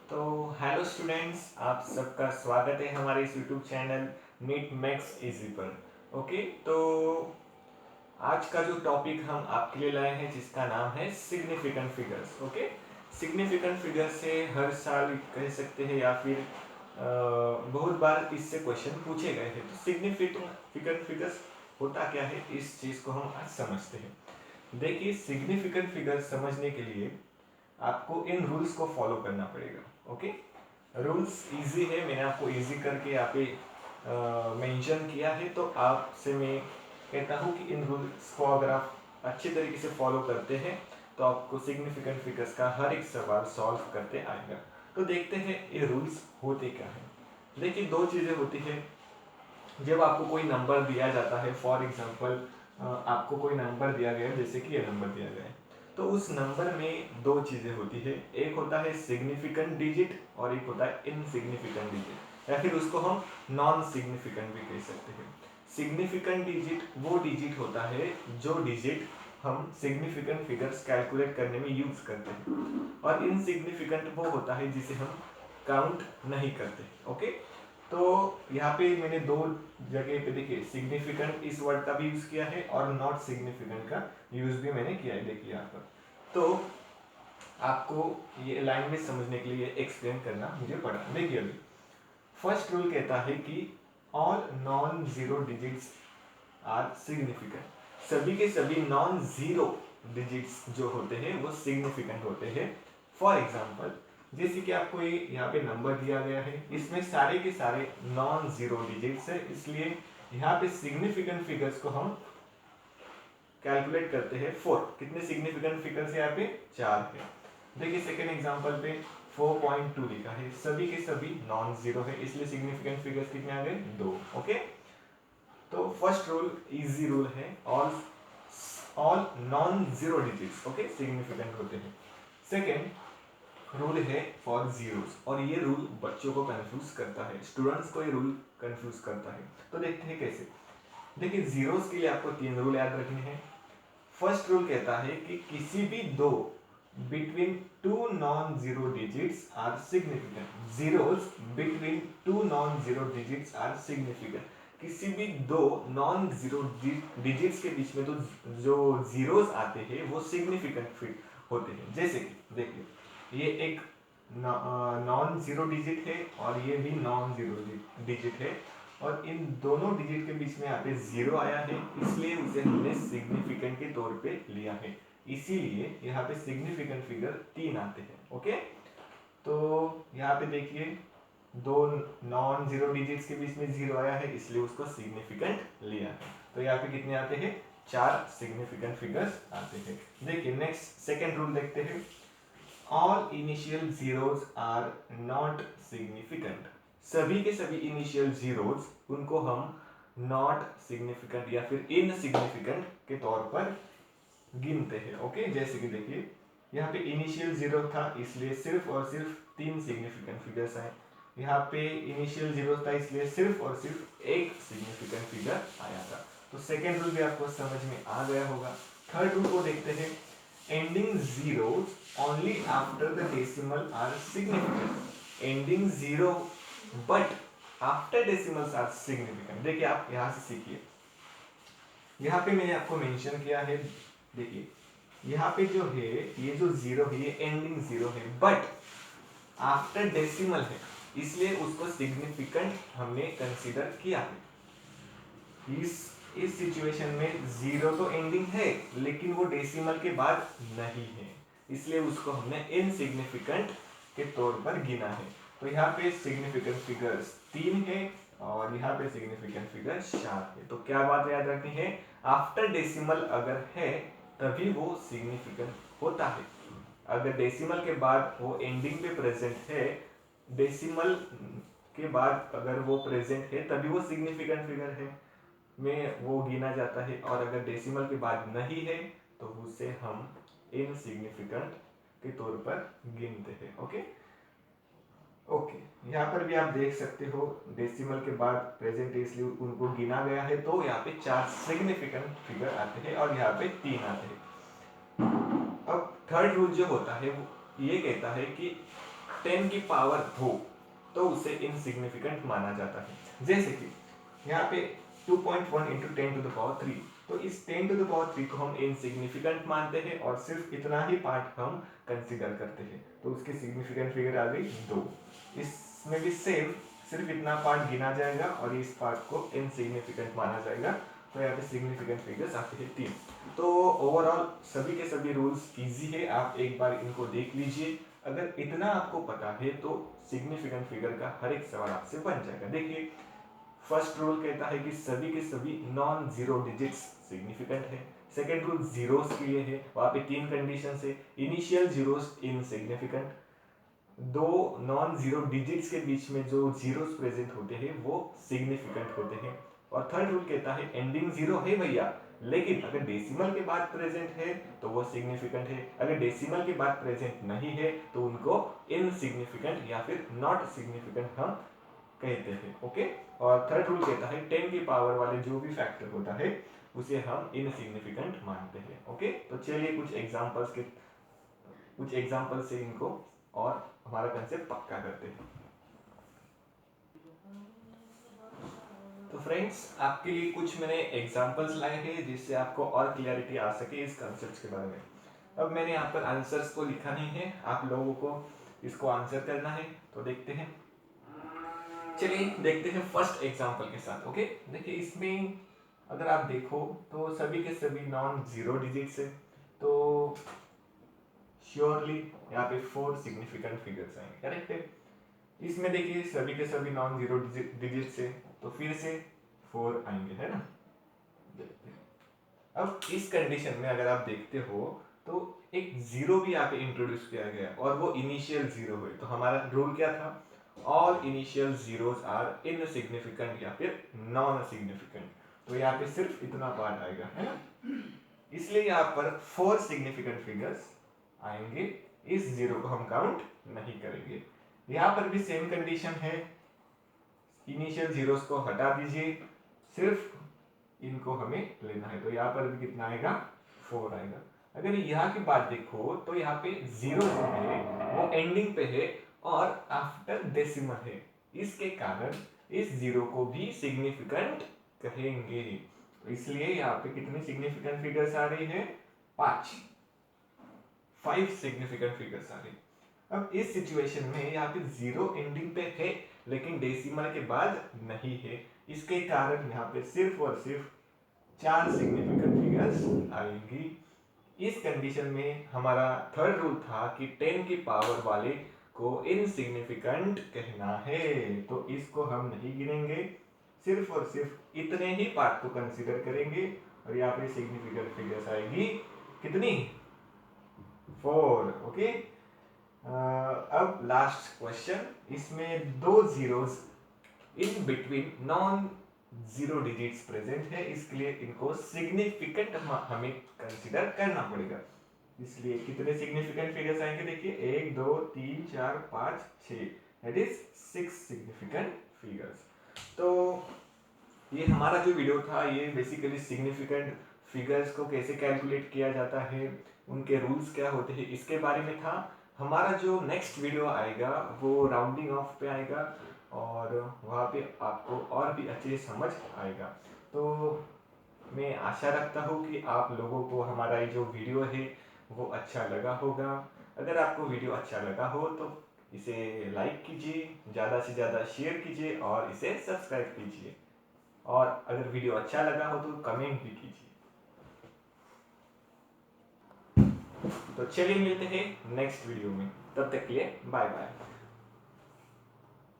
तो hello students, आप सबका स्वागत है हमारे इस YouTube channel NEET max easy पर। ओके, तो आज का जो टॉपिक हम आपके लिए लाए हैं जिसका नाम है significant figures. Okay, significant figure से हर साल कह सकते हैं या फिर बहुत बार इससे क्वेश्चन पूछे गए हैं। तो सिग्निफिकेंट फिगर्स होता क्या है, इस चीज़ को हम आज समझते हैं। देखिए, सिग्निफिकेंट फिगर समझने के लिए आपको इन रूल्स को फॉलो करना पड़ेगा। ओके, रूल्स इजी है, मैंने आपको इजी करके यहाँ पे मेंशन किया है। तो आपसे मैं कहता हूँ कि इन रूल्स को अगर आप अच्छे तरीके से फॉलो करते हैं तो आपको सिग्निफिकेंट फिगर्स का हर एक सवाल सॉल्व करते आएगा। तो देखते हैं ये रूल्स होते क्या है। देखिए, दो चीज़ें होती है। जब आपको कोई नंबर दिया जाता है, फॉर एग्जांपल आपको कोई नंबर दिया गया है, जैसे कि ये नंबर दिया गया है, तो उस नंबर में दो चीज़ें होती है। एक होता है सिग्निफिकेंट डिजिट और एक होता है इनसिग्निफिकेंट डिजिट, या फिर उसको हम नॉन सिग्निफिकेंट भी कह सकते हैं। सिग्निफिकेंट डिजिट वो डिजिट होता है जो डिजिट हम सिग्निफिकेंट फिगर्स कैलकुलेट करने में यूज करते हैं, और इनसिग्निफिकेंट वो होता है जिसे हम काउंट नहीं करते। ओके, तो यहाँ पे मैंने दो जगह पे देखिए सिग्निफिकेंट इस वर्ड का भी यूज किया है और नॉट सिग्निफिकेंट का यूज भी मैंने किया है। देखिए यहाँ पर तो आपको ये लाइन में समझने के लिए एक्सप्लेन करना मुझे पड़ा। देखिए, अभी फर्स्ट रूल कहता है कि all non zero digits are significant. सभी के सभी नॉन जीरो डिजिट्स जो होते हैं वो सिग्निफिकेंट होते हैं। फॉर एग्जाम्पल, जैसे कि आपको ये यहाँ पे नंबर दिया गया है, इसमें सारे के सारे नॉन जीरो डिजिट्स है, इसलिए यहाँ पे सिग्निफिकेंट फिगर्स को हम कैलकुलेट करते हैं 4। कितने सिग्निफिकेंट फिगर्स है यहाँ पे? 4 है। देखिए सेकेंड एग्जांपल पे 4.2 लिखा है, सभी के सभी नॉन जीरो है, इसलिए सिग्निफिकेंट फिगर्स कितने आ गए? 2। ओके, तो फर्स्ट रूल इजी रूल है, all all non zero digits okay significant होते हैं। सेकेंड रूल है फॉर जीरोस, और ये रूल बच्चों को कंफ्यूज करता है, स्टूडेंट्स को ये रूल कंफ्यूज करता है। तो देखते हैं कैसे। देखिए, जीरोस के लिए आपको 3 रूल याद रखने हैं। फर्स्ट रूल कहता है कि किसी भी दो between two non zero digits are significant. Zeros between two non zero digits are significant. किसी भी दो नॉन जीरो डिजिट्स के बीच में तो जो जीरोस आते हैं वो सिग्निफिकेंट होते हैं। जैसे कि देखिए, ये एक नॉन जीरो डिजिट है और ये भी नॉन जीरो डिजिट है, और इन दोनों डिजिट के बीच में यहाँ पे जीरो आया है, इसलिए उसे हमने सिग्निफिकेंट के तौर पे लिया है। इसीलिए यहाँ पे सिग्निफिकेंट फिगर 3 आते हैं। ओके, तो यहाँ पे देखिए दो नॉन जीरो डिजिट्स के बीच में जीरो आया है, इसलिए उसको सिग्निफिकेंट लिया है। तो यहाँ पे कितने आते हैं? 4 सिग्निफिकेंट फिगर्स आते हैं। देखिए नेक्स्ट सेकेंड रूल देखते हैं, all initial zeros are not significant. सभी के सभी इनिशियल जीरोस उनको हम नॉट सिग्निफिकेंट या फिर इनसिग्निफिकेंट के तौर पर गिनते हैं। ओके, जैसे कि देखिए यहाँ पे इनिशियल जीरो था, इसलिए सिर्फ और सिर्फ 3 सिग्निफिकेंट फिगर्स आए। यहाँ पे इनिशियल जीरो था, इसलिए सिर्फ और सिर्फ एक सिग्निफिकेंट फिगर आया था। तो सेकेंड रूल भी आपको समझ में आ गया होगा। थर्ड रूल को देखते हैं, ending zeros only after the decimal are significant. ending zero but after decimals are significant. देखिए, आप यहां से सीखिए, यहाँ पे मैंने आपको मेंशन किया है। देखिए यहाँ पे जो है, ये जो जीरो है ये एंडिंग जीरो है, बट आफ्टर डेसिमल है, इसलिए उसको सिग्निफिकेंट हमने कंसीडर किया है। इस सिचुएशन में जीरो तो एंडिंग है लेकिन वो डेसिमल के बाद नहीं है, इसलिए उसको हमने इनसिग्निफिकेंट के तौर पर गिना है। तो यहाँ पे सिग्निफिकेंट फिगर्स 3 है और यहाँ पे सिग्निफिकेंट फिगर 4 है। तो क्या बात याद रखनी है, आफ्टर डेसिमल अगर है तभी वो सिग्निफिकेंट होता है। अगर डेसिमल के बाद वो एंडिंग पे प्रेजेंट है, डेसिमल के बाद अगर वो प्रेजेंट है तभी वो सिग्निफिकेंट फिगर है में वो गिना जाता है, और अगर डेसिमल के बाद नहीं है तो उसे हम इनसिग्निफिकेंट के तौर पर गिनते हैं। ओके ओके, यहाँ पर भी आप देख सकते हो डेसिमल के बाद प्रेजेंट है इसलिए उनको गिना गया है। तो यहाँ पे 4 सिग्निफिकेंट फिगर आते हैं और यहाँ पे 3 आते हैं। अब थर्ड रूल जो होता है वो ये कहता है कि 10 की पावर हो तो उसे इनसिग्निफिकेंट माना जाता है। जैसे कि यहाँ पे 2.1 इंटू 10⁻3, तो इस 10⁻3 को हम इनसिग्निफिकेंट मानते हैं और सिर्फ इतना ही पार्ट हम कंसीडर करते हैं, तो उसकी सिग्निफिकेंट फिगर आ गई 2। इसमें भी सेम, सिर्फ इतना पार्ट गिना जाएगा और इस पार्ट को इनसिग्निफिकेंट माना जाएगा, तो यहाँ पे सिग्निफिकेंट फिगर्स आते हैं 3। तो ओवरऑल सभी के सभी रूल्स इजी है, आप एक बार इनको देख लीजिए। अगर इतना आपको पता है तो सिग्निफिकेंट फिगर का हर एक सवाल आपसे बन जाएगा। देखिए, फर्स्ट रूल कहता है कि सभी के सभी नॉन जीरो डिजिट्स सिग्निफिकेंट है। सेकेंड रूल जीरोस के लिए है, वहां पे 3 कंडीशन है। Initial zeros insignificant, 2 non zero digits के बीच में जो जीरोस प्रेजेंट होते हैं वो सिग्निफिकेंट होते हैं। और थर्ड रूल कहता है एंडिंग जीरो है भैया, लेकिन अगर डेसिमल के बाद प्रेजेंट है तो वो सिग्निफिकेंट है, अगर डेसिमल के बाद प्रेजेंट नहीं है तो उनको इनसिग्निफिकेंट या फिर नॉट सिग्निफिकेंट हम कहते हैं। ओके, और थर्ड रूल कहता है 10 की पावर वाले जो भी फैक्टर होता है उसे हम इनसिग्निफिकेंट मानते हैं। ओके, तो चलिए कुछ एग्जांपल से इनको और हमारा कंसेप्ट पक्का करते हैं। तो फ्रेंड्स, आपके लिए कुछ मैंने एग्जांपल्स लाए हैं जिससे आपको और क्लियरिटी आ सके इस कंसेप्ट के बारे में। अब मैंने यहाँ पर आंसर्स को लिखा नहीं है, आप लोगों को इसको आंसर करना है, तो देखते हैं। चलिए देखते हैं फर्स्ट एग्जांपल के साथ। ओके, देखिए इसमें अगर आप देखो तो सभी के सभी नॉन जीरो डिजिट्स है, तो श्योरली यहाँ पे 4 सिग्निफिकेंट फिगर्स आएंगे, करेक्ट है। इसमें देखिए सभी के सभी नॉन जीरो डिजिट्स है, तो फिर से 4 आएंगे, है ना। देखते हैं, अब इस कंडीशन में अगर आप देखते हो तो एक जीरो भी यहाँ पे इंट्रोड्यूस किया गया और वो इनिशियल जीरो हुए, तो हमारा रूल क्या था, all initial zeros are insignificant या फिर नॉन सिग्निफिकेंट। तो यहाँ पे सिर्फ इतना पार्ट आएगा, है ना। इसलिए यहाँ पर 4 सिग्निफिकेंट फिगर्स आएंगे, इस जीरो को हम काउंट नहीं करेंगे। यहाँ पर भी सेम कंडीशन है, इनिशियल जीरोस को हटा दीजिए, सिर्फ इनको हमें लेना है, तो यहाँ पर भी कितना आएगा, 4 आएगा। अगर यहाँ की बात देखो तो यहाँ पे जीरो जो है वो एंडिंग पे है और आफ्टर डेसिमल है, इसके कारण इस जीरो को भी सिग्निफिकेंट कहेंगे। तो इसलिए यहाँ पे कितनी सिग्निफिकेंट फिगर्स आ रही है, 5 सिग्निफिकेंट फिगर्स आ रही। अब इस सिचुएशन में यहाँ पे जीरो एंडिंग पे है लेकिन डेसिमल के बाद नहीं है, इसके कारण यहाँ पे सिर्फ और सिर्फ 4 सिग्निफिकेंट फिगर्स आएंगी। इस कंडीशन में हमारा थर्ड रूल था कि 10 की पावर वाले को इनसिग्निफिकेंट कहना है, तो इसको हम नहीं गिनेंगे, सिर्फ और सिर्फ इतने ही पार्ट को कंसीडर करेंगे और यहाँ पे सिग्निफिकेंट फिगर्स आएगी कितनी, 4। ओके, अब लास्ट क्वेश्चन, इसमें 2 zeros in between non zero digits present है, इसके लिए इनको सिग्निफिकेंट हमें कंसीडर करना पड़ेगा। इसलिए कितने सिग्निफिकेंट फिगर्स आएंगे, देखिए 1 2 3 4 5 6, दैट इज 6 सिग्निफिकेंट फिगर्स। तो ये हमारा जो वीडियो था ये बेसिकली सिग्निफिकेंट फिगर्स को कैसे कैलकुलेट किया जाता है, उनके रूल्स क्या होते हैं, इसके बारे में था। हमारा जो नेक्स्ट वीडियो आएगा वो राउंडिंग ऑफ पे आएगा और वहाँ पे आपको और भी अच्छे समझ आएगा। तो मैं आशा रखता हूँ कि आप लोगों को हमारा ये जो वीडियो है वो अच्छा लगा होगा। अगर आपको वीडियो अच्छा लगा हो तो इसे लाइक कीजिए, ज़्यादा से ज़्यादा शेयर कीजिए और इसे सब्सक्राइब कीजिए, और अगर वीडियो अच्छा लगा हो तो कमेंट भी कीजिए। तो चलिए मिलते हैं नेक्स्ट वीडियो में, तब तक के लिए बाय बाय।